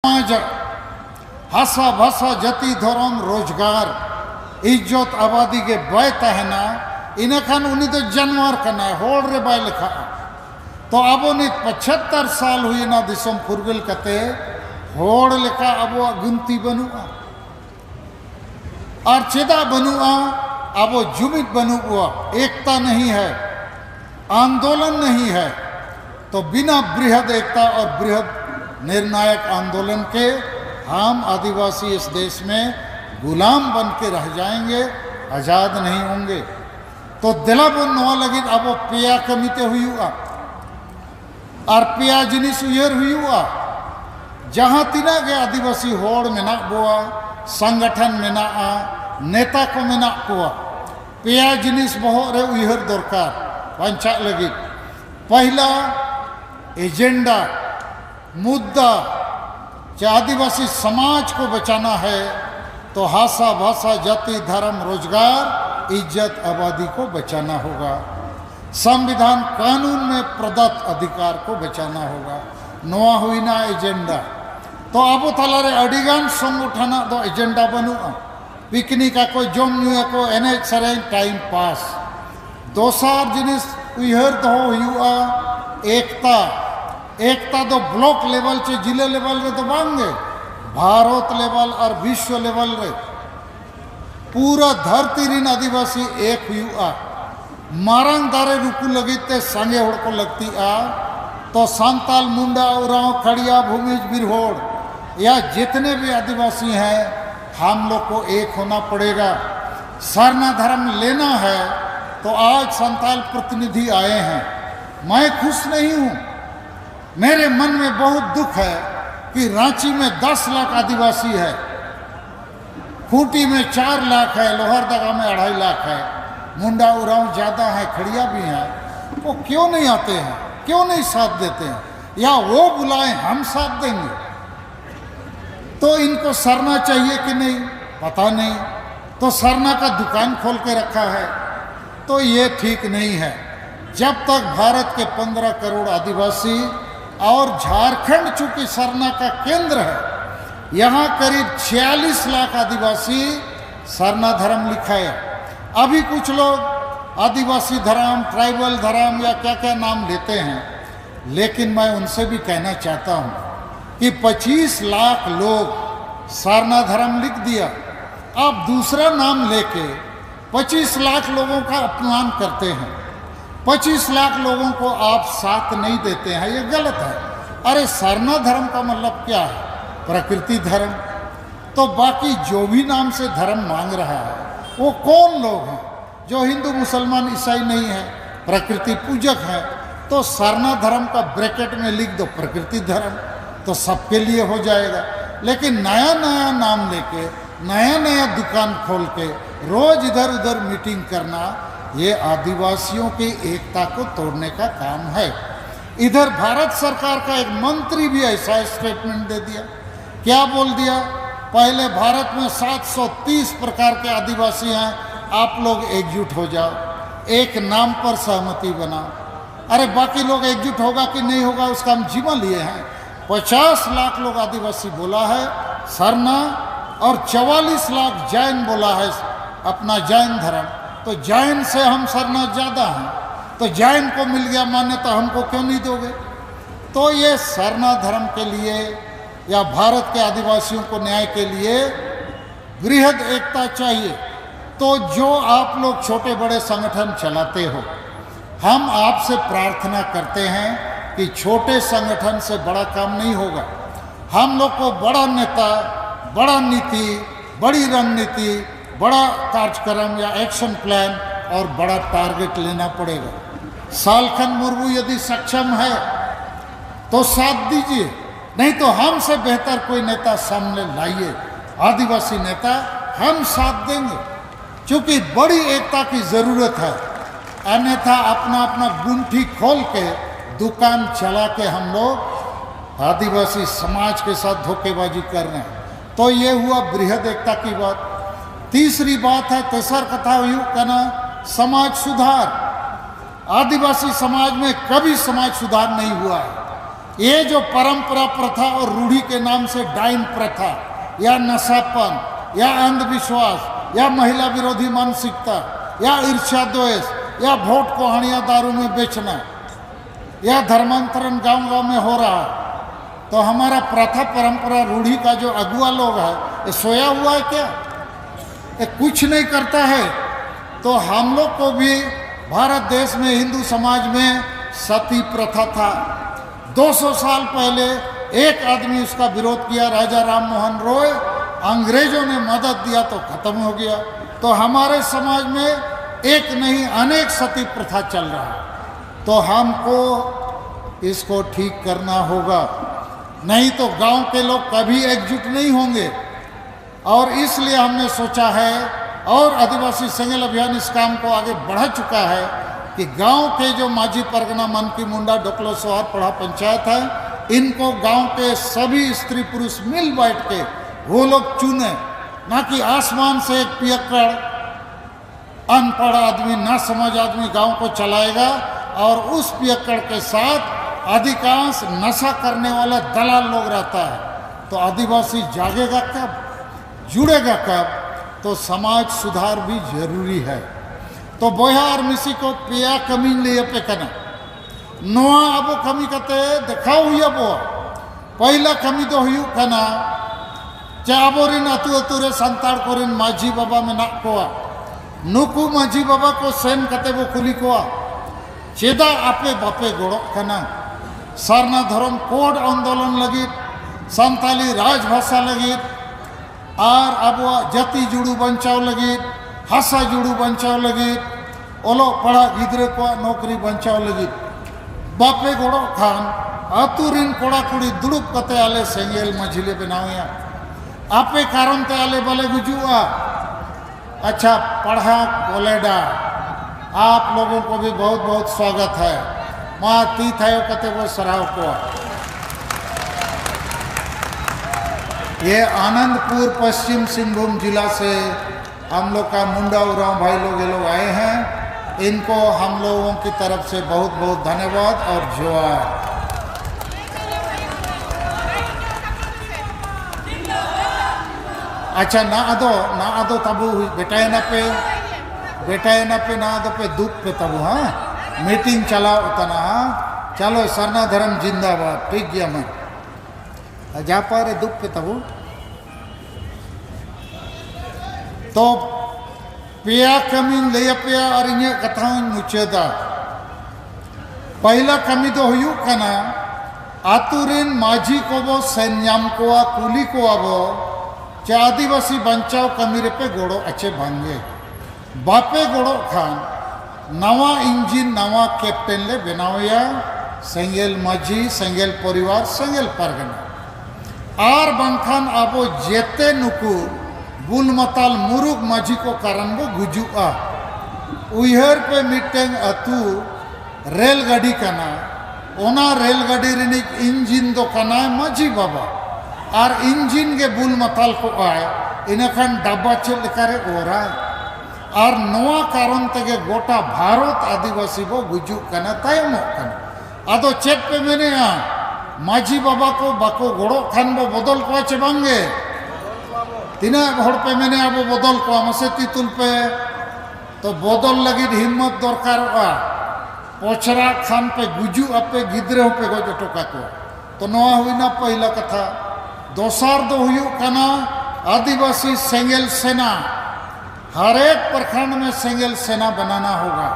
समाज हसा भसा जति धर्म रोजगार इज्जत आबादी के बय तहना इनखान उनी तो जानवर कना होड़ रे बाय लेखा तो अब नित 75 साल हुई ना दिसम फुरगल कते होड़ लेखा अब गुनती बनुआ और चेदा बनुआ अब जुमित बनुआ एकता नहीं है आंदोलन नहीं है तो बिना बृहद एकता और बृहद निर्णायक आंदोलन के हम आदिवासी इस देश में गुलाम बन के रह जाएंगे आज़ाद नहीं होंगे तो दिला बन नवा लगी अब पिया कमीते हुआ और पिया जिनिस उयर हुआ जहाँ तीना के आदिवासी होड़ मेना बोआ संगठन मेना नेता को मेना कोआ पिया जिनिस बहुत रे उयर दरकार पंचा लगी पहला एजेंडा मुद्दा जो आदिवासी समाज को बचाना है तो हासा भाषा जाति धर्म रोजगार इज्जत आबादी को बचाना होगा संविधान कानून में प्रदत्त अधिकार को बचाना होगा नोआ हुई ना एजेंडा तो अब तलारे अडिगान संगठन दो एजेंडा बनुआ पिकनिक को जम न्यू को एनेज सरें टाइम पास दोसार जिनिस उहर दो हुआ एकता एकता तो ब्लॉक लेवल से जिले लेवल रे तो बांगे भारत लेवल और विश्व लेवल रे पूरा धरती रिन आदिवासी एक हुआ मारंग दारे रुकू लगी संगे होड़ को लगती तो सांताल मुंडा उराव खड़िया भूमिज बिरहोड़ या जितने भी आदिवासी हैं हम लोग को एक होना पड़ेगा सरना धर्म लेना है तो आज संताल प्रतिनिधि आए हैं मैं खुश नहीं हूँ मेरे मन में बहुत दुख है कि रांची में 10 लाख आदिवासी है खूंटी में 4 लाख है लोहरदगा में 2.5 लाख है मुंडा उराव ज़्यादा है खड़िया भी है वो क्यों नहीं आते हैं क्यों नहीं साथ देते हैं या वो बुलाएं हम साथ देंगे तो इनको सरना चाहिए कि नहीं पता नहीं तो सरना का दुकान खोल के रखा है तो ये ठीक नहीं है जब तक भारत के 15 करोड़ आदिवासी और झारखंड चूंकि सरना का केंद्र है यहाँ करीब 46 लाख आदिवासी सरना धर्म लिखा है अभी कुछ लोग आदिवासी धर्म ट्राइबल धर्म या क्या क्या नाम लेते हैं लेकिन मैं उनसे भी कहना चाहता हूँ कि 25 लाख लोग सरना धर्म लिख दिया आप दूसरा नाम लेके 25 लाख लोगों का अपमान करते हैं 25 लाख लोगों को आप साथ नहीं देते हैं ये गलत है अरे सरना धर्म का मतलब क्या है प्रकृति धर्म तो बाकी जो भी नाम से धर्म मांग रहा है वो कौन लोग हैं जो हिंदू मुसलमान ईसाई नहीं है प्रकृति पूजक है तो सरना धर्म का ब्रैकेट में लिख दो प्रकृति धर्म तो सबके लिए हो जाएगा लेकिन नया नया नाम लेके नया नया दुकान खोल के रोज इधर उधर मीटिंग करना ये आदिवासियों की एकता को तोड़ने का काम है इधर भारत सरकार का एक मंत्री भी ऐसा स्टेटमेंट दे दिया क्या बोल दिया पहले भारत में 730 प्रकार के आदिवासी हैं आप लोग एकजुट हो जाओ एक नाम पर सहमति बनाओ अरे बाकी लोग एकजुट होगा कि नहीं होगा उसका हम जिम्मा लिए हैं 50 लाख लोग आदिवासी बोला है सरना और 44 लाख जैन बोला है अपना जैन धर्म तो जैन से हम सरना ज़्यादा हैं तो जैन को मिल गया मान्यता हमको क्यों नहीं दोगे तो ये सरना धर्म के लिए या भारत के आदिवासियों को न्याय के लिए बृहद एकता चाहिए तो जो आप लोग छोटे बड़े संगठन चलाते हो हम आपसे प्रार्थना करते हैं कि छोटे संगठन से बड़ा काम नहीं होगा हम लोग को बड़ा नेता बड़ा नीति बड़ी रणनीति बड़ा कार्यक्रम या एक्शन प्लान और बड़ा टारगेट लेना पड़ेगा सालखन मुर्मू यदि सक्षम है तो साथ दीजिए नहीं तो हमसे बेहतर कोई नेता सामने लाइए आदिवासी नेता हम साथ देंगे क्योंकि बड़ी एकता की ज़रूरत है अन्यथा अपना अपना गुंठी खोल के दुकान चला के हम लोग आदिवासी समाज के साथ धोखेबाजी कर रहे हैं तो ये हुआ बृहद एकता की बात तीसरी बात है तेसर कथा हुई कहना समाज सुधार आदिवासी समाज में कभी समाज सुधार नहीं हुआ है ये जो परंपरा प्रथा और रूढ़ी के नाम से डाइन प्रथा या नशापन या अंधविश्वास या महिला विरोधी मानसिकता या ईर्ष्या द्वेष या वोट को हणिया दारू में बेचना या धर्मांतरण गांव-गांव में हो रहा है, तो हमारा प्रथा परंपरा रूढ़ी का जो अगुआ लोग है ये सोया हुआ है क्या? ये कुछ नहीं करता है। तो हम लोग को भी भारत देश में हिंदू समाज में सती प्रथा था। 200 साल पहले एक आदमी उसका विरोध किया, राजा राम मोहन रॉय, अंग्रेजों ने मदद दिया तो खत्म हो गया। तो हमारे समाज में एक नहीं अनेक सती प्रथा चल रहा है, तो हमको इसको ठीक करना होगा, नहीं तो गांव के लोग कभी एकजुट नहीं होंगे। और इसलिए हमने सोचा है और आदिवासी सेंगेल अभियान इस काम को आगे बढ़ा चुका है कि गांव के जो माझी परगना मनकी मुंडा डोकलो सोहार पढ़ा पंचायत है, इनको गांव के सभी स्त्री पुरुष मिल बैठ के वो लोग चुने, ना कि आसमान से एक पियक्कड़ अनपढ़ आदमी ना समझ आदमी गांव को चलाएगा और उस पियक्कड़ के साथ अधिकांश नशा करने वाला दलाल लोग रहता है। तो आदिवासी जागेगा कब, जुड़ेगा कब? तो समाज सुधार भी जरूरी है। तो बोया और मिसी को पिया कमी ले पे कना नोआ अब कमी कते दिखाओ हुआ बो पहला कमी तो हुई कना चाबोरिन अतु अतुरे संताड़ कोरिन माझी बाबा में नाक कोआ नुकु माझी बाबा को सेन कते वो कुली कोआ चेदा आपे बापे गोड़ो कना सारना धर्म कोड आंदोलन लगी संताली राजभाषा लगी और अब जाति जुड़ू बंचाव लगी हासा जुड़ू बंचाव लगी ओलो पढ़ा गिद्रे को नौकरी बंचाव लगी बापे गोड़ो खान अतुरिन कोड़ा कुड़ी दुड़ुप कते आले सेंगेल मझिले बनाया आपे कारण ते आले बले गुजुआ। अच्छा पढ़ा कोलेडा आप लोगों को भी बहुत बहुत स्वागत है। माँ ती थायो कते वो सराव को ये आनंदपुर पश्चिम सिंहभूम जिला से हम लोग का मुंडा उरांव भाई लोग ये लोग आए हैं, इनको हम लोगों की तरफ से बहुत बहुत धन्यवाद और जोहार। अच्छा ना आदो तबु बेटाए ना पे ना आदो पे दुख पे तबु हाँ मीटिंग चलाओ उतना हाँ चलो सरना धर्म जिंदाबाद ठीक गया मैं जा पर दुख पे तबु तो पिया कमी ले पिया और इन कथा मुचेदा पहला कमी तो हुई कना आतुरिन माझी को वो सैन्याम को कुली को आबो चे आदिवासी बंचाव कमी पे गोड़ो अच्छे भांगे बापे गोड़ो खान नवा इंजिन नवा कैप्टन ले बनाया सेंगेल माझी सेंगेल परिवार सेंगेल परगना आर बंखान आबो जेते नुकु बुलमताल मुरुग माझी को कारण वो गुजुआ उहर पे मिटेंग अतु रेलगाड़ी कना ओना रेलगाड़ी रिनिक इंजिन दो कना माझी बाबा और इंजिन के बुलमताल को आए इनखान डब्बा चल करे ओरा और नवा कारण तक गोटा भारत आदिवासी वो गुजु कना तायमो कना आदो चेक पे मैंने माझी बाबा को बाको गोड़ो खान वो बदल को चे बांगे तीना हड़ पे मैंने अब बदल को मसे तितुल पे तो बदल लगी हिम्मत दरकार पचरा खान पे गुजु अपे गिद्रे पे गो टोका को तो नवा हुई ना पहला कथा दोसार दो हुई कना आदिवासी सेंगेल सेना हर एक प्रखंड में सेंगेल सेना बनाना होगा।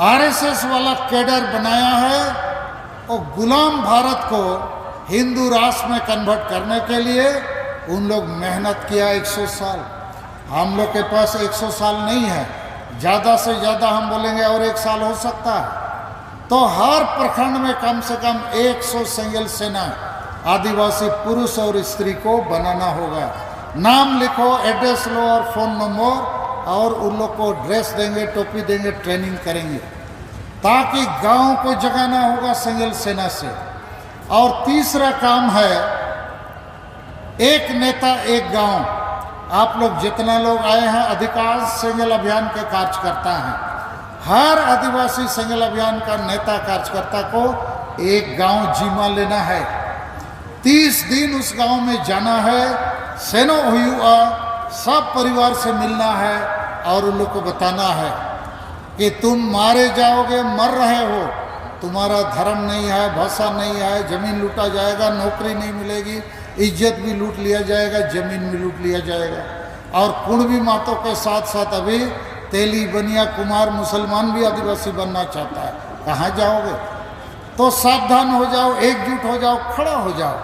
आरएसएस वाला कैडर बनाया है और गुलाम भारत को हिंदू राष्ट्र में कन्वर्ट करने के लिए उन लोग मेहनत किया 100 साल। हम लोग के पास 100 साल नहीं है, ज़्यादा से ज़्यादा हम बोलेंगे और 1 साल हो सकता है। तो हर प्रखंड में कम से कम 100 सेंगेल सेना आदिवासी पुरुष और स्त्री को बनाना होगा। नाम लिखो, एड्रेस लो और फ़ोन नंबर और उन लोग को ड्रेस देंगे, टोपी देंगे, ट्रेनिंग करेंगे ताकि गांव को जगाना होगा सेंगेल सेना से। और तीसरा काम है एक नेता एक गांव। आप लोग जितना लोग आए हैं अधिकांश सेंगेल अभियान के कार्यकर्ता हैं। हर आदिवासी सेंगेल अभियान का नेता कार्यकर्ता को एक गांव जीमा लेना है, 30 दिन उस गांव में जाना है, सेनो हुआ सब परिवार से मिलना है और उन लोग को बताना है कि तुम मारे जाओगे, मर रहे हो, तुम्हारा धर्म नहीं है, भाषा नहीं है, जमीन लूटा जाएगा, नौकरी नहीं मिलेगी, इज्जत भी लूट लिया जाएगा, जमीन भी लूट लिया जाएगा। और कुणबी मातों के साथ साथ अभी तेली, बनिया, कुमार, मुसलमान भी आदिवासी बनना चाहता है। कहाँ जाओगे? तो सावधान हो जाओ, एकजुट हो जाओ, खड़ा हो जाओ,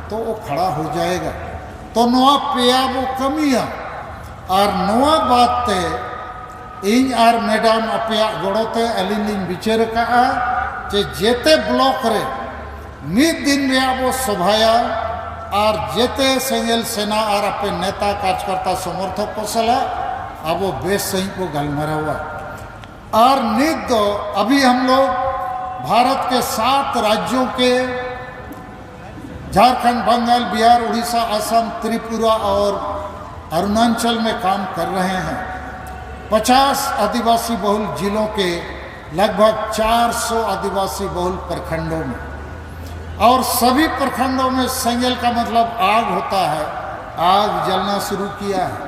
तो वो खड़ा हो जाएगा। तो नोआ पेया वो कमिया और नोआ बात ते इन आर मैडम अपया गड़ोते अलिंग विचार का जे जेते ब्लॉक रे मिद दिन रे वो सभाया और जेते सेंगेल सेना और अपने नेता कार्यकर्ता समर्थक को सलाह अब वो बेस सही को गलमरा हुआ। और निद अभी हम लोग भारत के 7 राज्यों के झारखंड, बंगाल, बिहार, उड़ीसा, असम, त्रिपुरा और अरुणाचल में काम कर रहे हैं। 50 आदिवासी बहुल जिलों के लगभग 400 आदिवासी बहुल प्रखंडों में, और सभी प्रखंडों में सेंगेल का मतलब आग होता है, आग जलना शुरू किया है।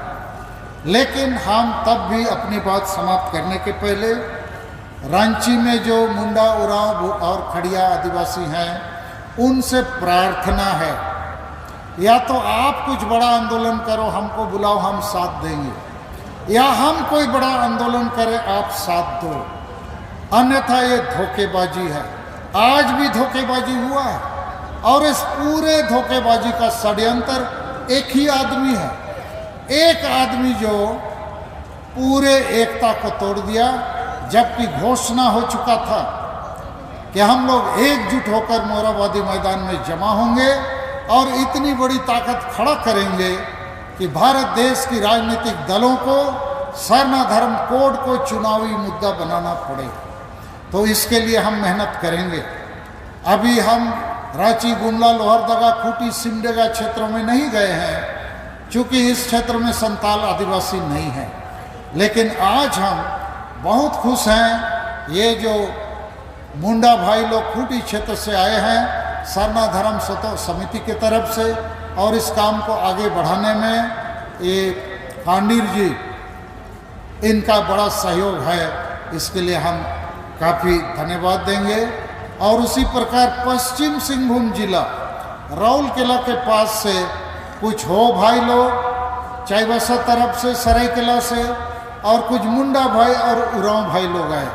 लेकिन हम तब भी अपनी बात समाप्त करने के पहले रांची में जो मुंडा, उरांव और खड़िया आदिवासी हैं उनसे प्रार्थना है, या तो आप कुछ बड़ा आंदोलन करो, हमको बुलाओ, हम साथ देंगे, या हम कोई बड़ा आंदोलन करें, आप साथ दो, अन्यथा ये धोखेबाजी है। आज भी धोखेबाजी हुआ है और इस पूरे धोखेबाजी का षड्यंत्र एक ही आदमी है, एक आदमी जो पूरे एकता को तोड़ दिया, जबकि घोषणा हो चुका था कि हम लोग एकजुट होकर मोरहाबादी मैदान में जमा होंगे और इतनी बड़ी ताकत खड़ा करेंगे कि भारत देश की राजनीतिक दलों को सरना धर्म कोड को चुनावी मुद्दा बनाना पड़े। तो इसके लिए हम मेहनत करेंगे। अभी हम रांची, गुमला, लोहरदगा, खूंटी, सिमडेगा क्षेत्रों में नहीं गए हैं, क्योंकि इस क्षेत्र में संताल आदिवासी नहीं है। लेकिन आज हम बहुत खुश हैं, ये जो मुंडा भाई लोग खूंटी क्षेत्र से आए हैं सरना धर्म समिति की तरफ से, और इस काम को आगे बढ़ाने में ये पांडीर जी, इनका बड़ा सहयोग है, इसके लिए हम काफ़ी धन्यवाद देंगे। और उसी प्रकार पश्चिम सिंहभूम जिला राउरकेला के पास से कुछ हो भाई लोग चाईबासा तरफ से, सरायकेला से, और कुछ मुंडा भाई और उरांव भाई लोग आए,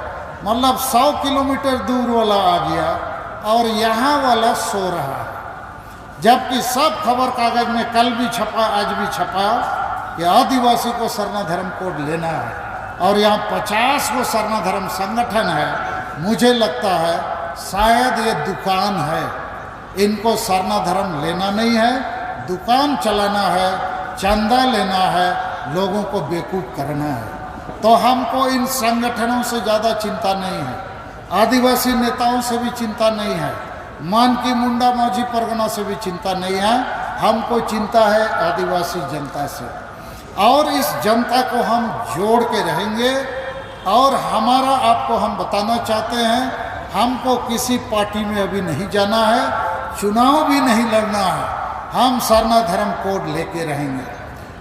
मतलब 100 किलोमीटर दूर वाला आ गया और यहाँ वाला सो रहा है। जबकि सब खबर कागज में कल भी छपा, आज भी छपा कि आदिवासी को सरना धर्म कोड लेना है, और यहाँ 50 को सरना धर्म संगठन है। मुझे लगता है शायद ये दुकान है, इनको सरना धर्म लेना नहीं है, दुकान चलाना है, चंदा लेना है, लोगों को बेवकूफ़ करना है। तो हमको इन संगठनों से ज़्यादा चिंता नहीं है, आदिवासी नेताओं से भी चिंता नहीं है, मान की मुंडा माझी परगना से भी चिंता नहीं है। हमको चिंता है आदिवासी जनता से, और इस जनता को हम जोड़ के रहेंगे। और हमारा आपको हम बताना चाहते हैं, हमको किसी पार्टी में अभी नहीं जाना है, चुनाव भी नहीं लड़ना है, हम सरना धर्म कोड लेके रहेंगे,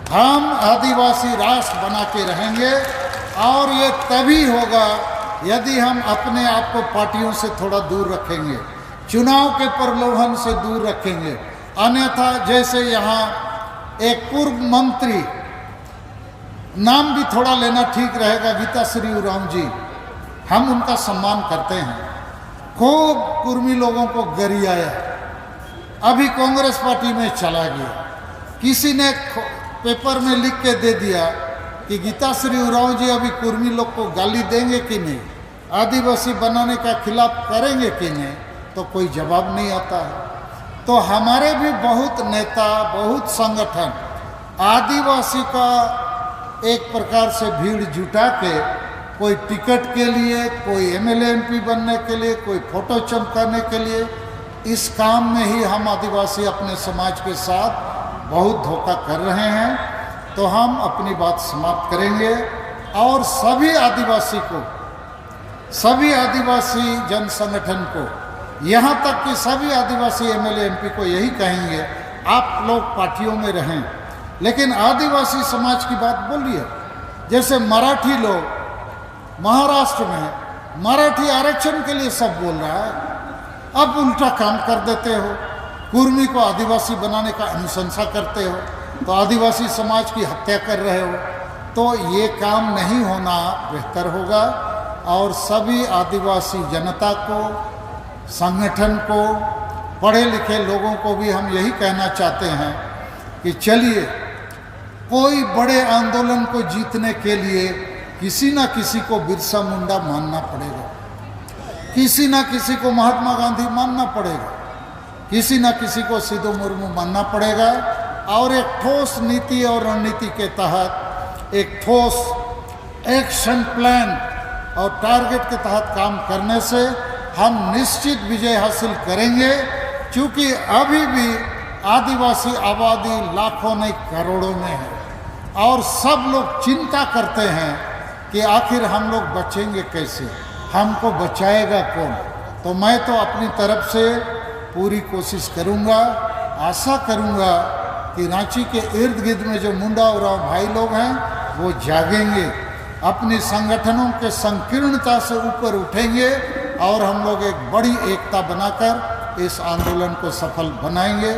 हम आदिवासी राष्ट्र बना के रहेंगे। और ये तभी होगा यदि हम अपने आप को पार्टियों से थोड़ा दूर रखेंगे, चुनाव के प्रलोभन से दूर रखेंगे। अन्यथा जैसे यहाँ एक पूर्व मंत्री, नाम भी थोड़ा लेना ठीक रहेगा, गीताश्री उरांव जी, हम उनका सम्मान करते हैं, खूब कुर्मी लोगों को गरियाया, अभी कांग्रेस पार्टी में चला गया। किसी ने पेपर में लिख के दे दिया कि गीताश्री उरांव जी अभी कुर्मी लोग को गाली देंगे कि नहीं, आदिवासी बनाने का खिलाफ करेंगे कि नहीं, तो कोई जवाब नहीं आता है। तो हमारे भी बहुत नेता, बहुत संगठन आदिवासी का एक प्रकार से भीड़ जुटा के, कोई टिकट के लिए, कोई एमएलए एमपी बनने के लिए, कोई फोटो चमकाने के लिए, इस काम में ही हम आदिवासी अपने समाज के साथ बहुत धोखा कर रहे हैं। तो हम अपनी बात समाप्त करेंगे और सभी आदिवासी को, सभी आदिवासी जन संगठन को यहाँ तक कि सभी आदिवासी एमएलए एमपी को यही कहेंगे, आप लोग पार्टियों में रहें लेकिन आदिवासी समाज की बात बोलिए। जैसे मराठी लोग महाराष्ट्र में मराठी आरक्षण के लिए सब बोल रहा है, अब उल्टा काम कर देते हो, कुर्मी को आदिवासी बनाने का अनुशंसा करते हो, तो आदिवासी समाज की हत्या कर रहे हो। तो ये काम नहीं होना बेहतर होगा और सभी आदिवासी जनता को, संगठन को, पढ़े लिखे लोगों को भी हम यही कहना चाहते हैं कि चलिए कोई बड़े आंदोलन को जीतने के लिए किसी ना किसी को बिरसा मुंडा मानना पड़ेगा, किसी ना किसी को महात्मा गांधी मानना पड़ेगा, किसी ना किसी को सिद्धू मुर्मू मानना पड़ेगा और एक ठोस नीति और रणनीति के तहत एक ठोस एक्शन प्लान और टारगेट के तहत काम करने से हम निश्चित विजय हासिल करेंगे। क्योंकि अभी भी आदिवासी आबादी लाखों नहीं करोड़ों में है और सब लोग चिंता करते हैं कि आखिर हम लोग बचेंगे कैसे, हमको बचाएगा कौन। तो मैं तो अपनी तरफ से पूरी कोशिश करूंगा, आशा करूंगा कि रांची के इर्द गिर्द में जो मुंडा और भाई लोग हैं वो जागेंगे, अपनी संगठनों के संकीर्णता से ऊपर उठेंगे और हम लोग एक बड़ी एकता बनाकर इस आंदोलन को सफल बनाएंगे।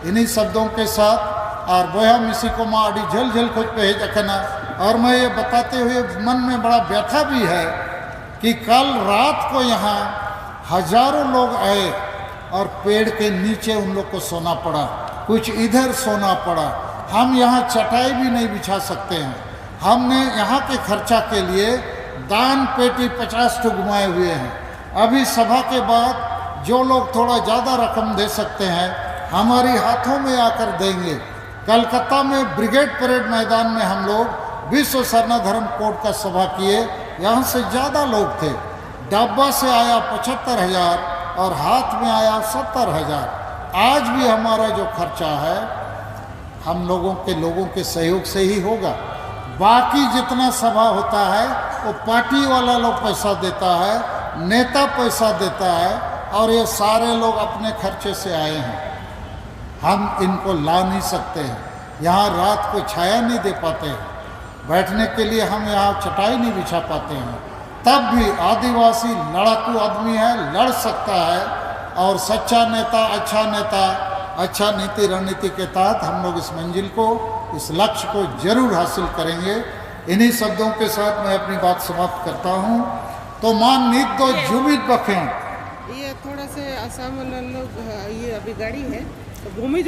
इन्हीं शब्दों के साथ और बोया मिसी को माँ अड़ी झल झल खोज पे जखना। और मैं ये बताते हुए मन में बड़ा व्यथा भी है कि कल रात को यहाँ हजारों लोग आए और पेड़ के नीचे उन लोग को सोना पड़ा, कुछ इधर सोना पड़ा। हम यहाँ चटाई भी नहीं बिछा सकते हैं। हमने यहाँ के खर्चा के लिए दान पेटी 50 ठो घुमाए हुए हैं। अभी सभा के बाद जो लोग थोड़ा ज़्यादा रकम दे सकते हैं हमारी हाथों में आकर देंगे। कलकत्ता में ब्रिगेड परेड मैदान में हम लोग विश्व सरना धर्म कोड का सभा किए, यहाँ से ज़्यादा लोग थे। डब्बा से आया 75,000 और हाथ में आया 70,000। आज भी हमारा जो खर्चा है हम लोगों के सहयोग से ही होगा। बाकी जितना सभा होता है वो पार्टी वाला लोग पैसा देता है, नेता पैसा देता है और ये सारे लोग अपने खर्चे से आए हैं। हम इनको ला नहीं सकते हैं, यहाँ रात को छाया नहीं दे पाते हैं, बैठने के लिए हम यहाँ चटाई नहीं बिछा पाते हैं। तब भी आदिवासी लड़ाकू आदमी है, लड़ सकता है और सच्चा नेता, अच्छा नीति रणनीति के तहत हम लोग इस मंजिल को, इस लक्ष्य को जरूर हासिल करेंगे। इन्हीं शब्दों के साथ मैं अपनी बात समाप्त करता हूँ। तो मान नीत दो जुमित बखें ये थोड़ा से आसाम वाला लोग ये अभी गाड़ी है तो भूमि